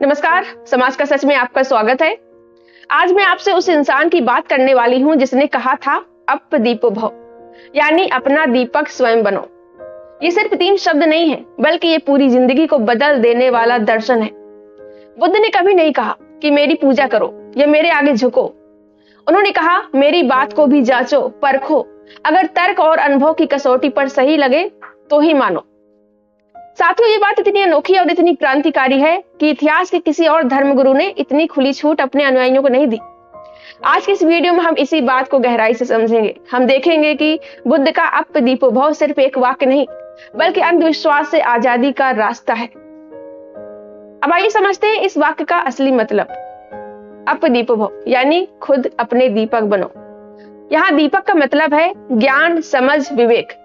नमस्कार, समाज का सच में आपका स्वागत है। आज मैं आपसे उस इंसान की बात करने वाली हूँ जिसने कहा था अप दीपो भव, यानी अपना दीपक स्वयं बनो। ये सिर्फ 3 शब्द नहीं है, बल्कि ये पूरी जिंदगी को बदल देने वाला दर्शन है। बुद्ध ने कभी नहीं कहा कि मेरी पूजा करो या मेरे आगे झुको। उन्होंने कहा मेरी बात को भी जांचो, परखो, अगर तर्क और अनुभव की कसौटी पर सही लगे तो ही मानो। साथियों, ये बात इतनी अनोखी और इतनी क्रांतिकारी है कि इतिहास के किसी और धर्मगुरु ने इतनी खुली छूट अपने अनुयायियों को नहीं दी। आज की इस वीडियो में हम इसी बात को गहराई से समझेंगे। हम देखेंगे कि बुद्ध का अप दीपो भव सिर्फ एक वाक्य नहीं, बल्कि अंधविश्वास से आजादी का रास्ता है। अब आइए समझते हैं इस वाक्य का असली मतलब। अप दीपो भव यानी खुद अपने दीपक बनो। यहाँ दीपक का मतलब है ज्ञान, समझ, विवेक।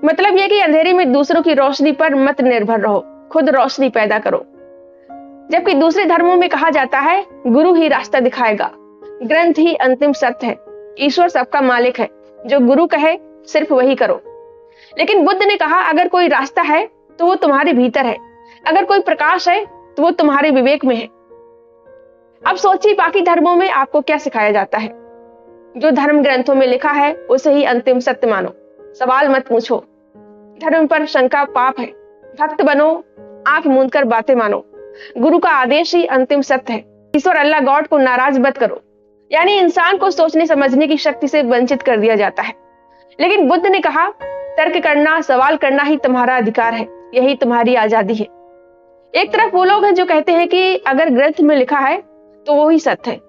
मतलब यह कि अंधेरे में दूसरों की रोशनी पर मत निर्भर रहो, खुद रोशनी पैदा करो। जबकि दूसरे धर्मों में कहा जाता है गुरु ही रास्ता दिखाएगा, ग्रंथ ही अंतिम सत्य है, ईश्वर सबका मालिक है, जो गुरु कहे सिर्फ वही करो। लेकिन बुद्ध ने कहा अगर कोई रास्ता है तो वो तुम्हारे भीतर है, अगर कोई प्रकाश है तो वो तुम्हारे विवेक में है। अब सोचिए, बाकी धर्मों में आपको क्या सिखाया जाता है? जो धर्म ग्रंथों में लिखा है उसे ही अंतिम सत्य मानो, सवाल मत पूछो, धर्म पर शंका पाप है, भक्त बनो, आंख मूंद कर बातें मानो, गुरु का आदेश ही अंतिम सत्य है, ईश्वर अल्लाह गॉड को नाराज मत करो। यानी इंसान को सोचने समझने की शक्ति से वंचित कर दिया जाता है। लेकिन बुद्ध ने कहा तर्क करना, सवाल करना ही तुम्हारा अधिकार है, यही तुम्हारी आजादी है। एक तरफ वो लोग हैं जो कहते हैं कि अगर ग्रंथ में लिखा है तो वो ही सत्य है,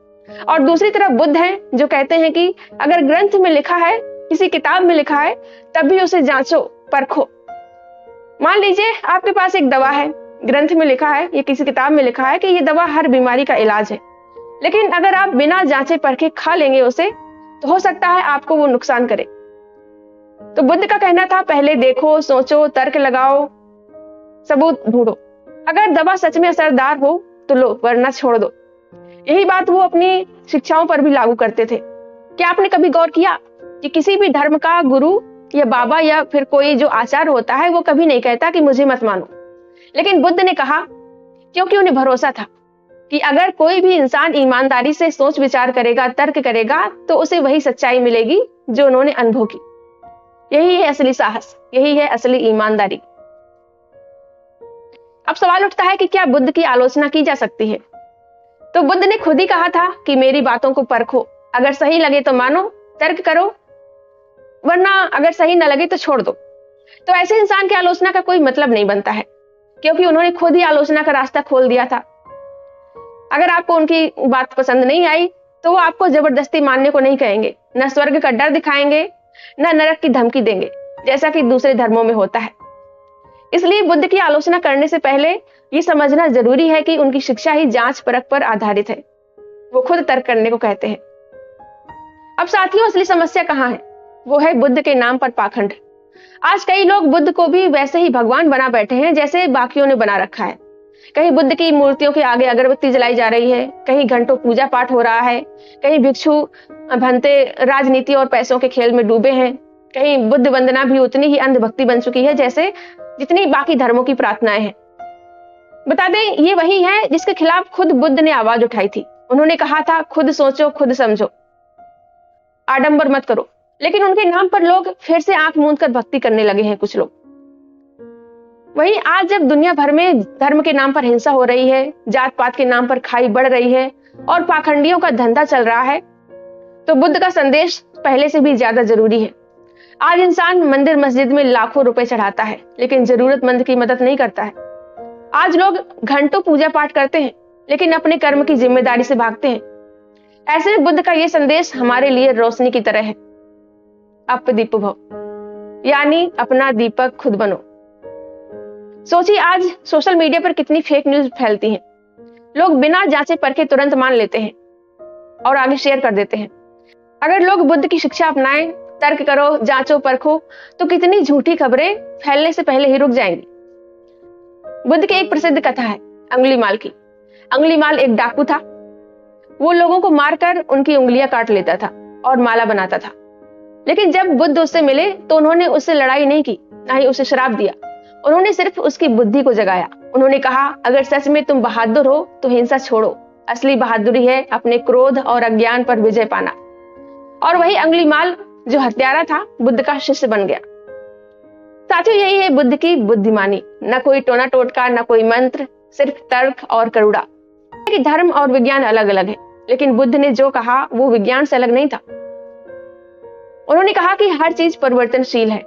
और दूसरी तरफ बुद्ध हैं जो कहते हैं कि अगर ग्रंथ में लिखा है, किसी किताब में लिखा है, तब भी उसे जांचो, परखो। मान लीजिए आपके पास एक दवा है, ग्रंथ में लिखा है, ये किसी किताब में लिखा है कि ये दवा हर बीमारी का इलाज है, लेकिन अगर आप बिना जांचे परखे खा लेंगे उसे, तो हो सकता है आपको वो नुकसान करे। तो बुद्ध का कहना था पहले देखो, सोचो, तर्क लगाओ, सबूत ढूंढो। अगर दवा सच में असरदार हो तो लो, वरना छोड़ दो। यही बात वो अपनी शिक्षाओं पर भी लागू करते थे। क्या आपने कभी गौर किया कि किसी भी धर्म का गुरु या बाबा या फिर कोई जो आचार्य होता है वो कभी नहीं कहता कि मुझे मत मानो। लेकिन बुद्ध ने कहा, क्योंकि उन्हें भरोसा था कि अगर कोई भी इंसान ईमानदारी से सोच विचार करेगा, तर्क करेगा, तो उसे वही सच्चाई मिलेगी जो उन्होंने अनुभव की। यही है असली साहस, यही है असली ईमानदारी। अब सवाल उठता है कि क्या बुद्ध की आलोचना की जा सकती है? तो बुद्ध ने खुद ही कहा था कि मेरी बातों को परखो, अगर सही लगे तो मानो, तर्क करो, वरना अगर सही न लगे तो छोड़ दो। तो ऐसे इंसान की आलोचना का कोई मतलब नहीं बनता है, क्योंकि उन्होंने खुद ही आलोचना का रास्ता खोल दिया था। अगर आपको उनकी बात पसंद नहीं आई तो वो आपको जबरदस्ती मानने को नहीं कहेंगे, न स्वर्ग का डर दिखाएंगे, न नरक की धमकी देंगे, जैसा कि दूसरे धर्मों में होता है। इसलिए बुद्ध की आलोचना करने से पहले ये समझना जरूरी है कि उनकी शिक्षा ही जांच परख पर आधारित है। वो खुद तर्क करने को कहते हैं। अब साथियों, असली समस्या कहाँ है? वो है बुद्ध के नाम पर पाखंड। आज कई लोग बुद्ध को भी वैसे ही भगवान बना बैठे हैं जैसे बाकियों ने बना रखा है। कहीं बुद्ध की मूर्तियों के आगे अगरबत्ती जलाई जा रही है, कहीं घंटों पूजा पाठ हो रहा है, कहीं भिक्षु भंते राजनीति और पैसों के खेल में डूबे हैं, कहीं बुद्ध वंदना भी उतनी ही अंधभक्ति बन चुकी है जैसे जितनी बाकी धर्मों की प्रार्थनाएं हैं। बता दें, ये वही है जिसके खिलाफ खुद बुद्ध ने आवाज उठाई थी। उन्होंने कहा था खुद सोचो, खुद समझो, आडंबर मत करो। लेकिन उनके नाम पर लोग फिर से आंख मूंद कर भक्ति करने लगे हैं कुछ लोग। वहीं आज जब दुनिया भर में धर्म के नाम पर हिंसा हो रही है, जात पात के नाम पर खाई बढ़ रही है और पाखंडियों का धंधा चल रहा है, तो बुद्ध का संदेश पहले से भी ज्यादा जरूरी है। आज इंसान मंदिर मस्जिद में लाखों रुपए चढ़ाता है, लेकिन जरूरतमंद की मदद नहीं करता है। आज लोग घंटों पूजा पाठ करते हैं, लेकिन अपने कर्म की जिम्मेदारी से भागते हैं। ऐसे में बुद्ध का यह संदेश हमारे लिए रोशनी की तरह है। अप दीपो भव, यानी अपना दीपक खुद बनो। सोचिए, आज सोशल मीडिया पर कितनी फेक न्यूज फैलती हैं। लोग बिना जांचे परखे तुरंत मान लेते हैं और आगे शेयर कर देते हैं। अगर लोग बुद्ध की शिक्षा अपनाएं, तर्क करो, जांचो, परखो, तो कितनी झूठी खबरें फैलने से पहले ही रुक जाएंगी। बुद्ध की एक प्रसिद्ध कथा है अंगुलीमाल की। अंगुलीमाल एक डाकू था। वो लोगों को मारकर उनकी उंगलियां काट लेता था और माला बनाता था। लेकिन जब बुद्ध उससे मिले तो उन्होंने उससे लड़ाई नहीं की, ना ही उसे श्राप दिया। उन्होंने सिर्फ उसकी बुद्धि को जगाया, उन्होंने कहा, अगर सच में तुम बहादुर हो तो हिंसा छोड़ो। असली बहादुरी है अपने क्रोध और अज्ञान पर विजय पाना। और वही अंगुलीमाल जो हत्यारा था, बुद्ध का शिष्य बन गया। साथियों, यही है बुद्ध की बुद्धिमानी। न कोई टोना टोटका, न कोई मंत्र, सिर्फ तर्क और करुणा। कि धर्म और विज्ञान अलग अलग है, लेकिन बुद्ध ने जो कहा वो विज्ञान से अलग नहीं था। उन्होंने कहा कि हर चीज परिवर्तनशील है,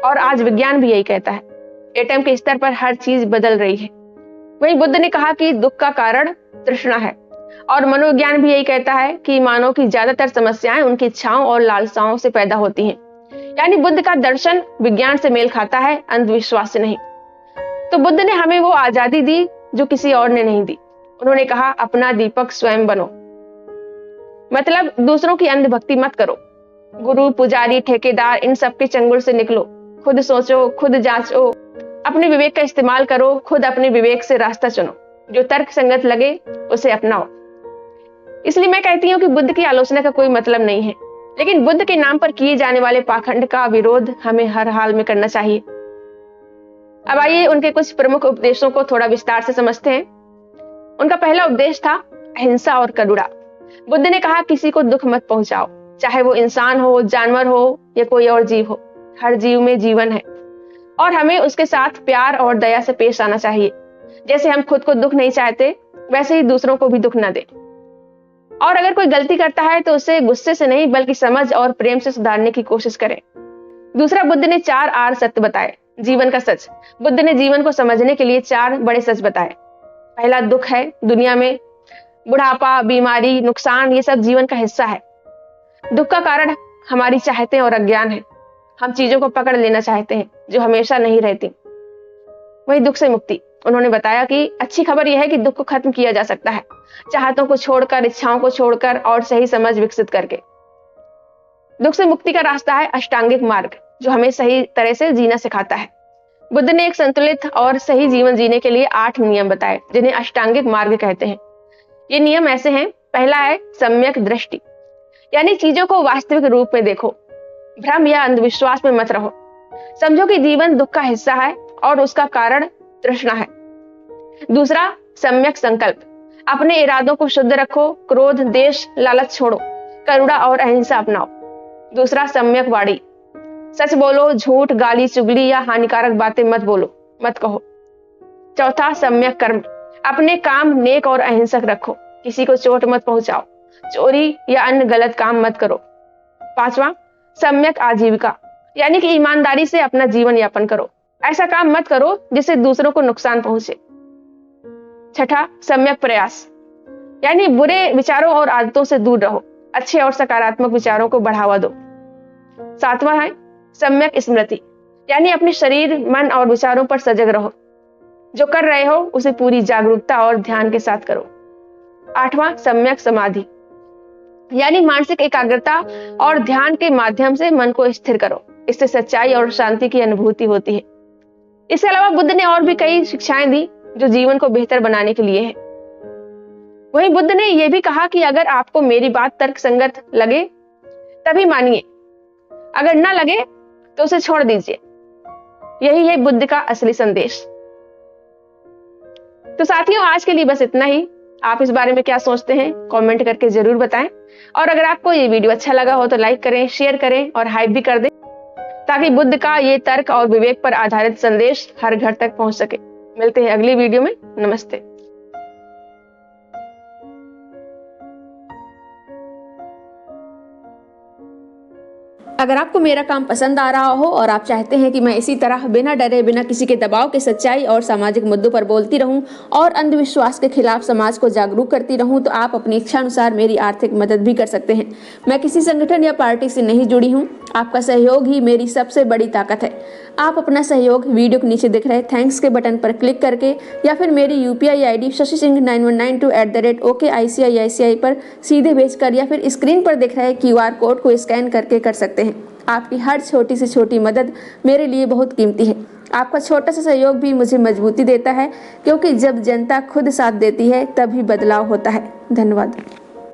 और आज विज्ञान भी यही कहता है। एटम के स्तर पर हर चीज बदल रही है। वहीं बुद्ध ने कहा कि दुख का कारण तृष्णा है, और मनोविज्ञान भी यही कहता है कि मानव की ज्यादातर समस्याएं उनकी इच्छाओं और लालसाओं से पैदा होती हैं। यानी बुद्ध का दर्शन विज्ञान से मेल खाता है, अंधविश्वास से नहीं। तो बुद्ध ने हमें वो आजादी दी जो किसी और ने नहीं दी। उन्होंने कहा, अपना दीपक स्वयं बनो। मतलब दूसरों की अंधभक्ति मत करो। गुरु, पुजारी, ठेकेदार, इन सबके चंगुल से निकलो। खुद सोचो, खुद जांचो, अपने विवेक का इस्तेमाल करो। खुद अपने विवेक से रास्ता चुनो, जो तर्क संगत लगे उसे अपनाओ। इसलिए मैं कहती हूँ कि बुद्ध की आलोचना का कोई मतलब नहीं है, लेकिन बुद्ध के नाम पर किए जाने वाले पाखंड का विरोध हमें हर हाल में करना चाहिए। अब आइए उनके कुछ प्रमुख उपदेशों को थोड़ा विस्तार से समझते हैं। उनका पहला उपदेश था अहिंसा और करुणा। बुद्ध ने कहा, किसी को दुख मत पहुंचाओ, चाहे वो इंसान हो, जानवर हो या कोई और जीव हो। हर जीव में जीवन है, और हमें उसके साथ प्यार और दया से पेश आना चाहिए। जैसे हम खुद को दुख नहीं चाहते, वैसे ही दूसरों को भी दुख न दे। और अगर कोई गलती करता है तो उसे गुस्से से नहीं, बल्कि समझ और प्रेम से सुधारने की कोशिश करें। दूसरा, बुद्ध ने 4 आर सत्य बताए। जीवन का सच। बुद्ध ने जीवन को समझने के लिए 4 बड़े सच बताए। पहला, दुख है दुनिया में। बुढ़ापा, बीमारी, नुकसान, ये सब जीवन का हिस्सा है। दुख का कारण हमारी चाहतें और अज्ञान है। हम चीजों को पकड़ लेना चाहते हैं जो हमेशा नहीं रहती। वही दुख से मुक्ति। उन्होंने बताया कि अच्छी खबर यह है कि दुख को खत्म किया जा सकता है, चाहतों को छोड़कर, इच्छाओं को छोड़कर और सही समझ विकसित करके। दुख से मुक्ति का रास्ता है अष्टांगिक मार्ग, जो हमें सही तरह से जीना सिखाता है। बुद्ध ने एक संतुलित और सही जीवन जीने के लिए 8 नियम बताए, जिन्हें अष्टांगिक मार्ग कहते हैं। ये नियम ऐसे हैं। पहला है सम्यक दृष्टि, यानी चीजों को वास्तविक रूप में देखो। भ्रम या अंधविश्वास में मत रहो। समझो कि जीवन दुख का हिस्सा है और उसका कारण तृष्णा है। दूसरा, सम्यक संकल्प। अपने इरादों को शुद्ध रखो। क्रोध, देश, लालच छोड़ो। करुणा और अहिंसा अपनाओ। दूसरा, सम्यक वाणी। सच बोलो, झूठ, गाली, चुगली या हानिकारक बातें मत बोलो, मत कहो। चौथा, सम्यक कर्म। अपने काम नेक और अहिंसक रखो। किसी को चोट मत पहुंचाओ। चोरी या अन्य गलत काम मत करो। पांचवा, सम्यक आजीविका, यानी कि ईमानदारी से अपना जीवन यापन करो। ऐसा काम मत करो जिससे दूसरों को नुकसान पहुंचे। छठा, सम्यक प्रयास, यानी बुरे विचारों और आदतों से दूर रहो। अच्छे और सकारात्मक विचारों को बढ़ावा दो। सातवां है सम्यक स्मृति, यानी अपने शरीर, मन और विचारों पर सजग रहो। जो कर रहे हो उसे पूरी जागरूकता और ध्यान के साथ करो। आठवां, सम्यक समाधि, यानी मानसिक एकाग्रता और ध्यान के माध्यम से मन को स्थिर करो। इससे सच्चाई और शांति की अनुभूति होती है। इसके अलावा बुद्ध ने और भी कई शिक्षाएं दी जो जीवन को बेहतर बनाने के लिए है। वहीं बुद्ध ने यह भी कहा कि अगर आपको मेरी बात तर्कसंगत लगे तभी मानिए, अगर ना लगे तो उसे छोड़ दीजिए। यही है बुद्ध का असली संदेश। तो साथियों, आज के लिए बस इतना ही। आप इस बारे में क्या सोचते हैं कमेंट करके जरूर बताएं, और अगर आपको ये वीडियो अच्छा लगा हो तो लाइक करें, शेयर करें और हाइप भी कर दें, ताकि बुद्ध का ये तर्क और विवेक पर आधारित संदेश हर घर तक पहुंच सके। मिलते हैं अगली वीडियो में। नमस्ते। अगर आपको मेरा काम पसंद आ रहा हो और आप चाहते हैं कि मैं इसी तरह बिना डरे, बिना किसी के दबाव के सच्चाई और सामाजिक मुद्दों पर बोलती रहूं और अंधविश्वास के खिलाफ समाज को जागरूक करती रहूं, तो आप अपनी इच्छा अनुसार मेरी आर्थिक मदद भी कर सकते हैं। मैं किसी संगठन या पार्टी से नहीं जुड़ी हूं। आपका सहयोग ही मेरी सबसे बड़ी ताकत है। आप अपना सहयोग वीडियो के नीचे दिख रहे थैंक्स के बटन पर क्लिक करके या फिर मेरी UPI ID shashi-singh9192@OKICICI पर सीधे भेजकर या फिर स्क्रीन पर दिख रहे QR कोड को स्कैन करके कर सकते हैं। आपकी हर छोटी से छोटी मदद मेरे लिए बहुत कीमती है। आपका छोटा सा सहयोग भी मुझे मजबूती देता है, क्योंकि जब जनता खुद साथ देती है तभी बदलाव होता है। धन्यवाद।